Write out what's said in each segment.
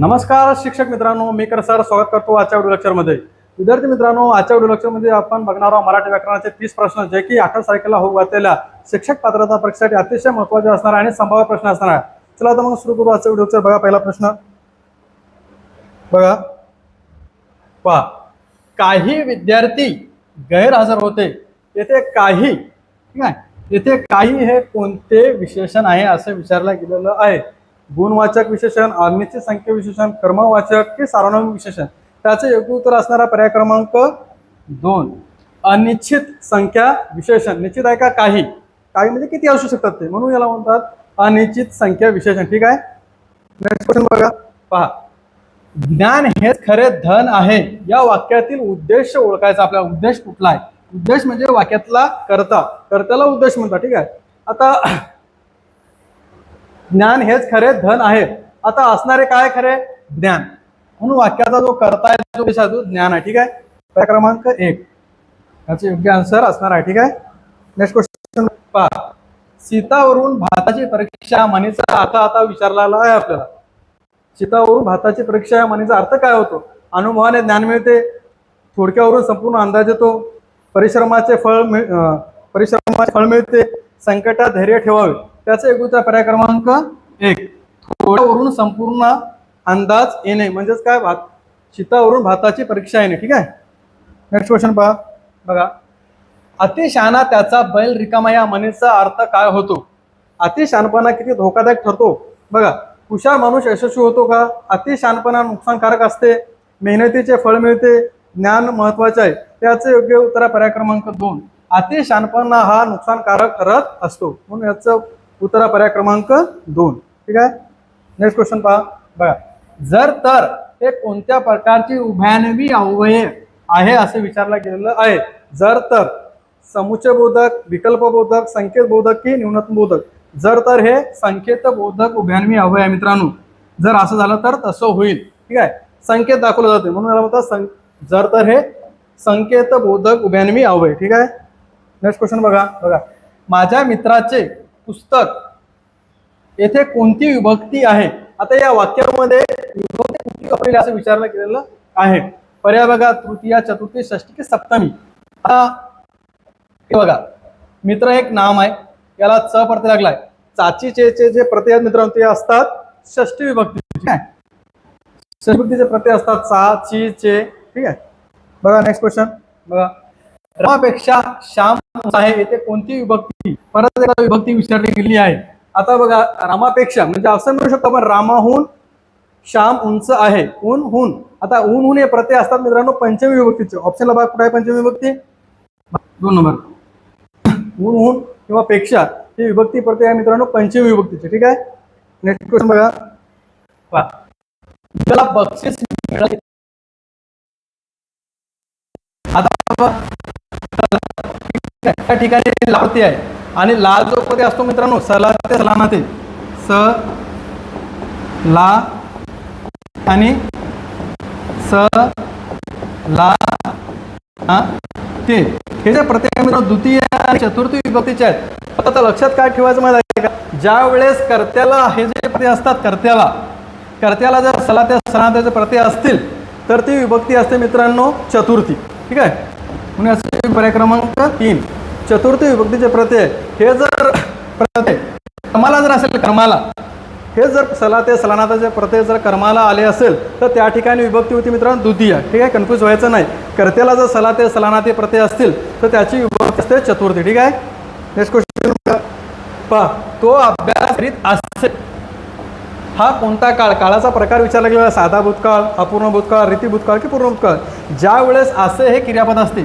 नमस्कार शिक्षक मित्रांनो, मी सर स्वागत करतो आजच्या व्हिडिओ लेक्चरमध्ये. विद्यार्थी मित्रांनो, आजच्या व्हिडिओ लेक्चरमध्ये आपण बघणार आहोत मराठी व्याकरणाचे 30 प्रश्न, जे की 28 तारखेला होऊ घातलेल्या शिक्षक पात्रता परीक्षेसाठी अतिशय महत्त्वाचे असणार आणि संभाव्य प्रश्न असणार आहे. चला तर मग सुरू करू आजच्या व्हिडिओ लेक्चर. बघा पहिला प्रश्न, बघा पहा, काही विद्यार्थी गैरहजर होते. येथे काही, ठीक आहे, येथे काही हे कोणते विशेषण आहे असे विचारलं गेलेलं आहे. गुणवाचक विशेषण, अनिश्चित संख्या विशेषण, कर्मवाचक की सार्वनामिक विशेषण. त्याचे योग्य उत्तर असणारा पर्याय क्रमांक 2, अनिश्चित संख्या विशेषण. निश्चित आहे का? काही, काही म्हणजे किती असू शकतात ते, म्हणून याला म्हणतात अनिश्चित संख्या विशेषण. ठीक आहे. नेक्स्ट क्वेश्चन बघा, पहा, ज्ञान हेच खरे धन आहे या वाक्यातील उद्देश ओळखायचा. आपला उद्देश कुठला आहे? उद्देश म्हणजे वाक्यातला कर्ता, कर्त्याला उद्देश म्हणतात. ठीक आहे. आता ज्ञान हेच खरे धन आहे. आता असणारे काय खरे? ज्ञान. म्हणून वाक्याचा जो कर्ता आहे तो विषय तो ज्ञान आहे. ठीक आहे. पर्याय क्रमांक 1 याचे योग्य आन्सर असणार आहे. ठीक आहे. नेक्स्ट क्वेश्चन पहा, सीतावरून भाताची परीक्षा म्हणीचा अर्थ आता विचारलेला आहे आपल्याला. सीतावरून भाताची परीक्षा या म्हणीचा अर्थ काय होतो? अनुभवाने ज्ञान मिळते, थोडक्यावरून संपूर्ण अंदाज येतो, परिश्रमाचे फळ मिळते, संकटात धैर्य ठेवावे. त्याचे योग्य उत्तर पर्याय क्रमांक 1, थोड्यावरून संपूर्ण अंदाज येणे म्हणजेच काय? शीतावरून भाताची परीक्षा येणे. ठीक आहे. नेक्स्ट क्वेश्चन पहा, बघा, अतिशहाणा त्याचा बैल रिकामा या म्हणीचा अर्थ काय होतो? अतिशहाणपणा किती धोकादायक ठरतो? बघा, हुशार माणूस यशस्वी होतो का? अतिशहाणपणा नुकसानकारक असते, मेहनतीचे फळ मिळते, ज्ञान महत्वाचे आहे. त्याचे योग्य उत्तर पर्याय क्रमांक 2, अतिशहाणपणा हा नुकसानकारक ठरत असतो. म्हणून याचं उत्तर पर्याय क्रमांक 2. ठीक आहे. नेक्स्ट क्वेश्चन पहा, बघा, जर तर हे कोणत्या प्रकारची उभयान्वी अव्यय आहे असे विचारलं गेलेलं आहे. जर तर समुच्चय बोधक, विकल्प बोधक, संकेत बोधक की न्यूनत्म बोधक. जर तर हे संकेत बोधक उभयान्वी अव्यय आहे मित्रांनो. जर असं झालं तर तसं होईल. ठीक आहे. संकेत दाखवलं जाते म्हणून याला म्हणतात जर तर हे संकेत बोधक उभयान्वी अव्यय. ठीक आहे. नेक्स्ट क्वेश्चन बघा, माझ्या मित्राचे पुस्तक, येथे कोणती विभक्ती आहे? आता या वाक्यामध्ये विभक्ती कुठली वापरली असं विचारलं गेलेलं आहे. पर्याय बघा, तृतीया, चतुर्थी, षष्टी की सप्तमी. आता हे बघा, मित्र एक नाम आहे, याला च प्रत्यय लागलाय. चाचीचे जे प्रत्यय आहेत मित्रांनो ते असतात षष्टी विभक्ती. ठीक आहे. षष्टी विभक्तीचे प्रत्यय असतात चा, ची, चे. ठीक आहे. बघा नेक्स्ट क्वेश्चन, बघा, रामापेक्षा श्याम उंच आहे. येथे कोणती विभक्ती? परत एकदा विभक्ती विचारली गेली आहे. आता बघा, रामापेक्षा म्हणजे असं म्हणू शकतो आपण, रामाहून श्याम उंच आहे. ऊन. आता ऊन हे प्रत्यय असतात मित्रांनो पंचमी विभक्तीचे. ऑप्शनला बघा कुठे आहे पंचमी विभक्ती? 2 नंबर. ऊन किंवा पेक्षा ही विभक्ती प्रत्यय आहे मित्रांनो पंचमी विभक्तीचे. ठीक आहे. नेक्स्ट क्वेश्चन बघा, त्याला बक्षीस मिळाले. आता त्या ठिकाणी लावते आहे आणि ला जो प्रत्यय असतो मित्रांनो सला ते सलानाते, स ला आणि स ला ते हे जे प्रत्यय मित्रांनो द्वितीय आणि चतुर्थी विभक्तीचे आहेत. आता लक्षात काय ठेवायचं माहिती आहे का? ज्या वेळेस कर्त्याला हे जे प्रत्यय असतात, कर्त्याला जर सला ते सलानातेचे प्रत्यय असतील तर ती विभक्ती असते मित्रांनो चतुर्थी. ठीक आहे. म्हणून याचा पर्याय क्रमांक 3, चतुर्थी विभक्तीचे प्रत्यय. हे जर प्रत्यय कर्माला जर असेल, कर्माला हे जर सला ते सलानाताचे प्रत्यय जर कर्माला आले असेल तर त्या ठिकाणी विभक्ती होती मित्रांनो द्वितीय. ठीक आहे. कन्फ्यूज व्हायचं नाही. कर्त्याला जर सला ते सलानाते प्रत्यय असतील तर त्याची विभक्ती असते चतुर्थी. ठीक आहे. नेक्स्ट क्वेश्चन पहा, तो अभ्यास करीत असेल. हा कोणता काळ? काळाचा प्रकार विचारला गेला. साधा भूतकाळ, अपूर्ण भूतकाळ, रीती भूतकाळ की पूर्ण भूतकाळ. ज्या वेळेस असे हे क्रियापद असते.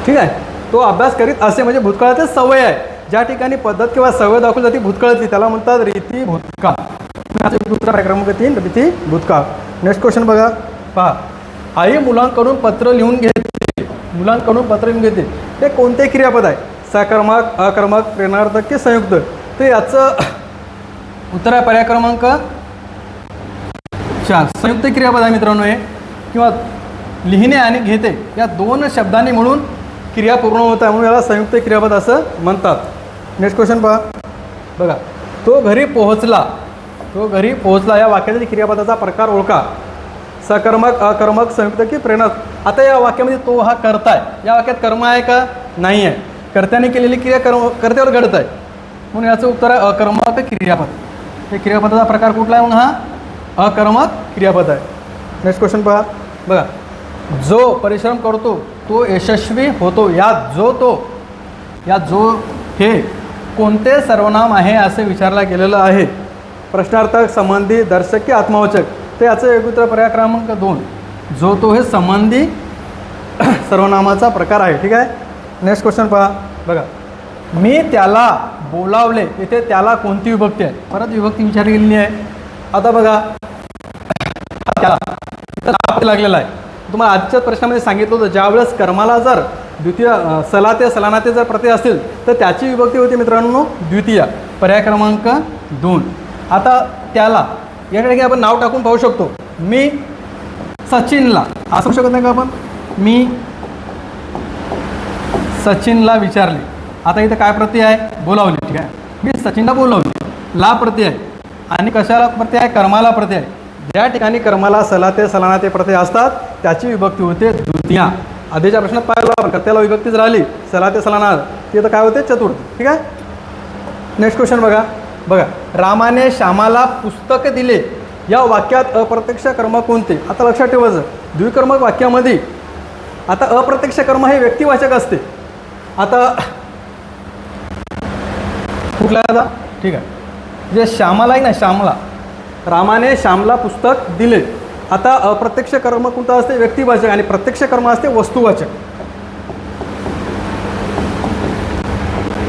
ठीक आहे. तो अभ्यास करीत असे म्हणजे भूतकाळाचे सवय आहे. ज्या ठिकाणी पद्धत किंवा सवय दाखवली जाते भूतकाळातली त्याला म्हणतात रीती भूतकाळ. क्रमांक 3 रीती भूतकाळ. नेक्स्ट क्वेश्चन बघा, पहा, आई मुलांकडून पत्र लिहून घेते. ते कोणते क्रियापद आहे? सकर्मक, अकर्मक, प्रेरणार्थक की संयुक्त? तर याचं उत्तर आहे पर्याय क्रमांक 4, संयुक्त क्रियापद आहे मित्रांनो हे. किंवा लिहिणे आणि घेते या 2 शब्दांनी म्हणून क्रिया पूर्ण होत आहे म्हणून याला संयुक्त क्रियापद असं म्हणतात. नेक्स्ट क्वेश्चन पहा, बघा, तो घरी पोहोचला. तो घरी पोहोचला या वाक्यातील क्रियापदाचा प्रकार ओळखा. सकर्मक, अकर्मक, संयुक्त की प्रेरणार्थ. आता या वाक्यामध्ये तो हा कर्ता आहे. या वाक्यात कर्म आहे का? नाही आहे. कर्त्याने केलेली क्रिया कर्त्यावर घडत आहे, म्हणून याचं उत्तर आहे अकर्मक क्रियापद. हे क्रियापदाचा प्रकार कुठला आहे? म्हणून हा अकर्मक क्रियापद आहे. नेक्स्ट क्वेश्चन पहा बघा. जो परिश्रम करतो तो यशस्वी होतो. या जो हे कोणते सर्वनाम आहे असे विचारला गेलेलं आहे. प्रश्नार्थक, संबंधी, दर्शक की आत्मवाचक. तर याचं योग्य उत्तर पर्याय क्रमांक 2. जो तो हे संबंधी सर्वनामाचा प्रकार आहे. ठीक आहे. नेक्स्ट क्वेश्चन पहा बघा. मी त्याला बोलावले. इथे त्याला कोणती विभक्ती आहे? परत विभक्ती विचारली गेलेली आहे. आता बघा त्याला इथं लागलेला आहे. तुम्हाला आजच्याच प्रश्नामध्ये सांगितलं होतं ज्यावेळेस कर्माला जर द्वितीय सलाते सलानाते जर प्रत्यय असतील तर त्याची विभक्ती होती मित्रांनो द्वितीय. पर्याय क्रमांक 2. आता त्याला या ठिकाणी आपण नाव टाकून पाहू शकतो. मी सचिनला असं शकत नाही का आपण? मी सचिनला विचारले. आता इथं काय प्रत्यय आहे? बोलावली. ठीक आहे. मी सचिनला बोलावली. ला प्रत्यय आहे आणि कशाला प्रत्यय आहे? कर्माला प्रत्यय आहे. ज्या ठिकाणी कर्माला सलाते सलानाते प्रत्यय असतात त्याची विभक्ती होते द्वितीय. आधीच्या प्रश्नात पाहिलं आपण कर्त्याला विभक्तीच राहिली सलाते सलाना, ती तर काय होते? चतुर्थ. ठीक आहे. नेक्स्ट क्वेश्चन बघा. रामाने श्यामाला पुस्तक दिले. या वाक्यात अप्रत्यक्ष कर्म कोणते? आता लक्षात ठेवायचं द्विकर्मक वाक्यामध्ये आता अप्रत्यक्ष कर्म हे व्यक्तिवाचक असते. आता कुठला आता? ठीक आहे. जे श्यामाला आहे ना, श्यामला, रामाने श्यामला पुस्तक दिले. आता अप्रत्यक्ष कर्म कोणतं असते? व्यक्तिवाचक. आणि प्रत्यक्ष कर्म असते वस्तुवाचक.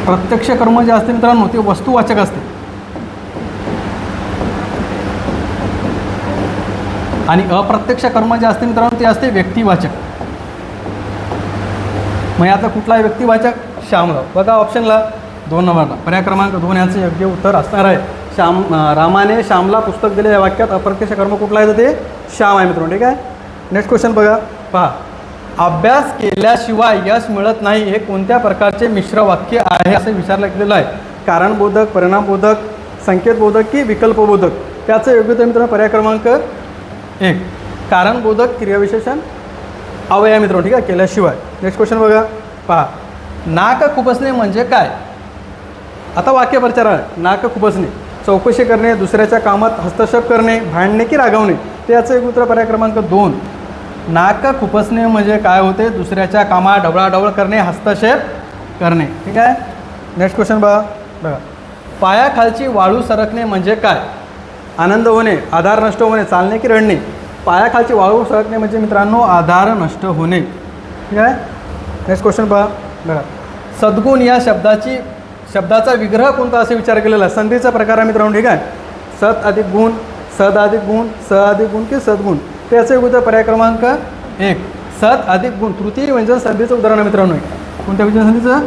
प्रत्यक्ष कर्म जे असते मित्रांनो ते वस्तुवाचक असते आणि अप्रत्यक्ष कर्म जे असते मित्रांनो ते असते व्यक्तिवाचक. मग आता कुठला आहे व्यक्तिवाचक? श्यामला. बघा ऑप्शनला 2 नंबरला पर्याय क्रमांक 2 याचं योग्य उत्तर असणार आहे. रामाने श्यामला पुस्तक दिले. या वाक्यात अप्रत्यक्ष कर्म कुठला आहे? तर ते श्याम आहे मित्रांनो. ठीक आहे. नेक्स्ट क्वेश्चन पहा. अभ्यास केल्याशिवाय यश मिळत नाही हे कोणत्या प्रकारचे मिश्र वाक्य आहे असं विचारलं गेलेलं आहे? कारणबोधक, परिणामबोधक, संकेतबोधक की विकल्पबोधक. त्याचं योग्य उत्तर मित्रांनो पर्याय क्रमांक 1. कारणबोधक क्रियाविशेषण अवयव मित्रांनो. ठीक आहे. केल्याशिवाय. नेक्स्ट क्वेश्चन पहा. नाक खुपसणे म्हणजे काय? आता वाक्यप्रचार आहे. नाक खुपसणे चौकशी करणे, दुसऱ्याच्या कामात हस्तक्षेप करणे, भांडणे की रागवणे. ते याचं एक उत्तर पर्याय क्रमांक 2. नाक खुपसणे म्हणजे काय होते? दुसऱ्याच्या कामात ढवळाढवळ करणे, हस्तक्षेप करणे. ठीक आहे. नेक्स्ट क्वेश्चन बघा. पायाखालची वाळू सरकणे म्हणजे काय? आनंद होणे, आधार नष्ट होणे, चालणे की रडणे. पायाखालची वाळू सरकणे म्हणजे मित्रांनो आधार नष्ट होणे. ठीक आहे. नेक्स्ट क्वेश्चन बघा. सद्गुण या शब्दाचा विग्रह कोणता असे विचार केलेला आहे? संधीचा प्रकार आहे मित्रांनो. ठीक आहे. सत अधिक गुण, सद अधिक गुण, स अधिक गुण की सद्गुण. त्याचे उत्तर पर्याय क्रमांक 1. सत अधिक गुण. तृतीय व्यंजन संधीचं उदाहरण आहे मित्रांनो. कोणत्या व्यंजन संधीचं?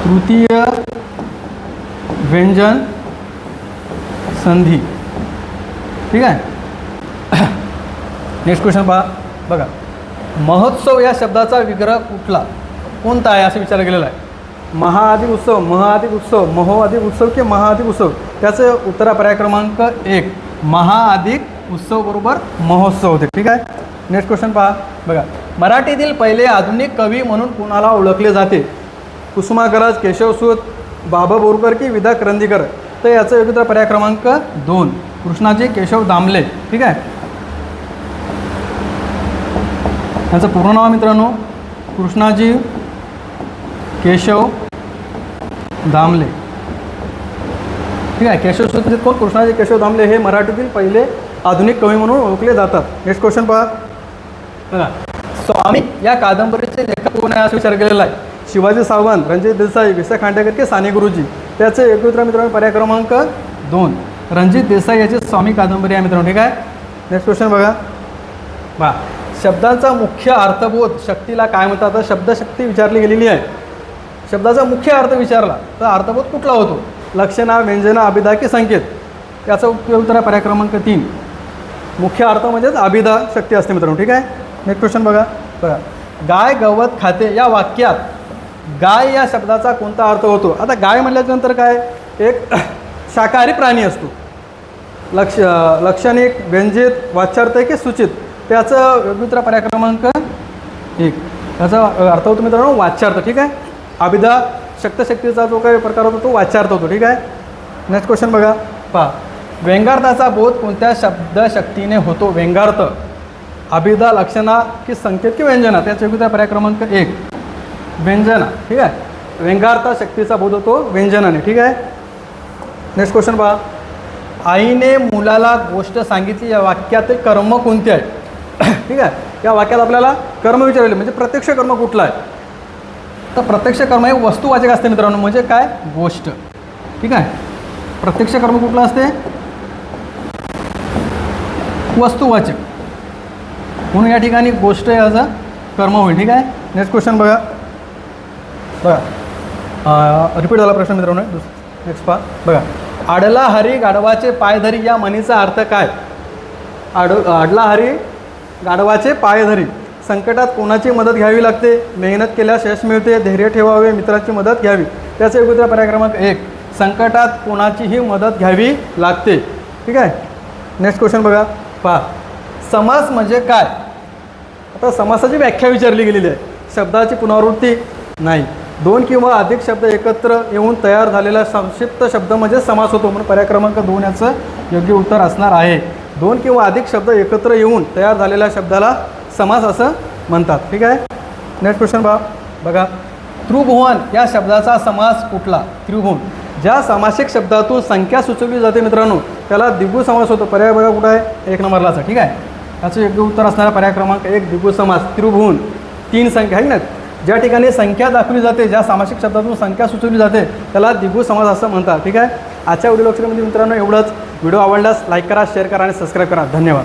तृतीय व्यंजन संधी. ठीक आहे. नेक्स्ट क्वेश्चन बघा. महोत्सव या शब्दाचा विग्रह कोणता आहे असं विचारलं गेलेलं आहे? महाअधिक उत्सव, महाअधिक उत्सव, महो अधिक उत्सव की महाअधिक उत्सव. त्याचं उत्तर पर्याय क्रमांक 1. महाअधिक उत्सव बरोबर महोत्सव होते. ठीक आहे. नेक्स्ट क्वेश्चन बघा. मराठीतील पहिले आधुनिक कवी म्हणून कोणाला ओळखले जाते? कुसुमाग्रज, केशवसूत, बाबा बोरकर की विदा करंदीकर. तर याचं योग्य उत्तर पर्याय क्रमांक 2. कृष्णाजी केशव दामले. ठीक आहे. यांचं पूर्ण नाव मित्रांनो कृष्णाजी केशव दामले. ठीक आहे. केशवसूत कोण? कृष्णाजी केशव दामले हे मराठीतील पहिले आधुनिक कवी म्हणून ओळखले जातात. नेक्स्ट क्वेश्चन बघा. स्वामी या कादंबरीचे लेखक कोण आहे असं विचार केलेला आहे? शिवाजी सावंत, रणजित देसाई, वि. स. खांडेकर की साने गुरुजी. त्याचे योग्य उत्तर मित्रांनो पर्याय क्रमांक 2. रणजित देसाई याची स्वामी कादंबरी आहे मित्रांनो. ठीक आहे. नेक्स्ट क्वेश्चन बघा. शब्दांचा मुख्य अर्थबोध शक्तीला काय म्हणतात? तर शब्दशक्ती विचारली गेलेली आहे. शब्दाचा मुख्य अर्थ विचारला तर अर्थबोध कुठला होतो? लक्षणा, व्यंजना, अभिधा की संकेत. याचा उत्तर पर्याय क्रमांक 3. मुख्य अर्थ म्हणजेच अभिधा शक्ती असते मित्रांनो. ठीक आहे. नेक्स्ट क्वेश्चन बघा. गाय गवत खाते या वाक्यात गाय या शब्दाचा कोणता अर्थ होतो? आता गाय म्हटल्यानंतर काय? एक शाकाहारी प्राणी असतो. लक्षणिक, व्यंजित, वाच्यार्थ की सूचित, त्याचं योग्य उत्तर पर्याय क्रमांक 1. त्याचा अर्थ होतो मित्रांनो वाच्यार्थ. ठीक आहे. अभिधा शक्तशक्तीचा जो काही प्रकार होतो तो वाच्यार्थ होतो. ठीक आहे. नेक्स्ट क्वेश्चन बघा. पहा, व्यंगार्थाचा बोध कोणत्या शब्दशक्तीने होतो? व्यंगार्थ अभिधा, लक्षणा की संकेत की व्यंजना, त्याच्या योग्य उत्तर पर्याय क्रमांक 1 व्यंजना. ठीक आहे. व्यंगार्थ शक्तीचा बोध होतो व्यंजनाने. ठीक आहे. नेक्स्ट क्वेश्चन पहा, आईने मुलाला गोष्ट सांगितली या वाक्यातील कर्म कोणते आहे? ठीक आहे. या वाक्यात आपल्याला कर्म विचारले म्हणजे प्रत्यक्ष कर्म कुठला आहे? तर प्रत्यक्ष कर्म हे वस्तुवाचक असते मित्रांनो, म्हणजे काय? गोष्ट. ठीक आहे. प्रत्यक्ष कर्म कुठलं असते? वस्तुवाचक. म्हणून या ठिकाणी गोष्ट याचा कर्म होईल. ठीक आहे. नेक्स्ट क्वेश्चन बघा. रिपीट झाला प्रश्न मित्रांनो. नेक्स्ट पहा बघा, आडला हरी गाढवाचे पाय धरी या म्हणीचा अर्थ काय? आडला हरी गाढवाचे पाय धरी. संकटात कोणाची मदत घ्यावी लागते? मेहनत केल्यास यश मिळते. धैर्य ठेवावे. मित्राची मदत घ्यावी. त्याचे योग्य उत्तर पर्याय क्रमांक 1 संकटात कोणाचीही मदत घ्यावी लागते. ठीक आहे. नेक्स्ट क्वेश्चन बघा. पहा, समास म्हणजे काय? आता समासाची व्याख्या विचारली गेलेली आहे. शब्दाची पुनरावृत्ती नाही. 2 किंवा अधिक शब्द एकत्र येऊन तयार झालेला संक्षिप्त शब्द म्हणजे समास होतो. म्हणून पर्याय क्रमांक 2 याचं योग्य उत्तर असणार आहे. 2 किंवा अधिक शब्द एकत्र येऊन तयार झालेल्या शब्दाला समास असं म्हणतात. ठीक आहे. नेक्स्ट क्वेश्चन बघा, त्रिभुवन या शब्दाचा समास कुठला? त्रिभुवन ज्या सामासिक शब्दातून संख्या सुचवली जाते मित्रांनो त्याला द्विगु समास होतो. पर्याय बघा कुठं आहे? 1 नंबरलाच. ठीक आहे. याचं योग्य उत्तर असणारा पर्याय क्रमांक 1 द्विगु समास. त्रिभुवन 3 संख्या आहे ना, ज्या ठिकाणी संख्या दाखवली जाते, ज्या सामासिक शब्दातून संख्या सुचवली जाते त्याला द्विगु समास असं म्हणतात. ठीक आहे. आजच्या व्हिडिओ लेक्चरमध्ये मित्रांनो एवढंच. व्हिडिओ आवडल्यास लाईक करा, शेअर करा आणि सबस्क्राईब करा. धन्यवाद.